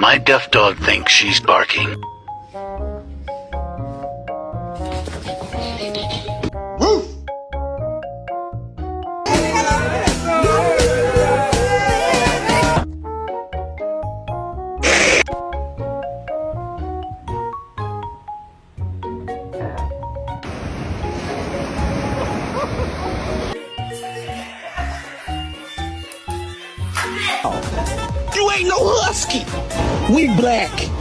My deaf dog thinks she's barking. You ain't no husky. We black.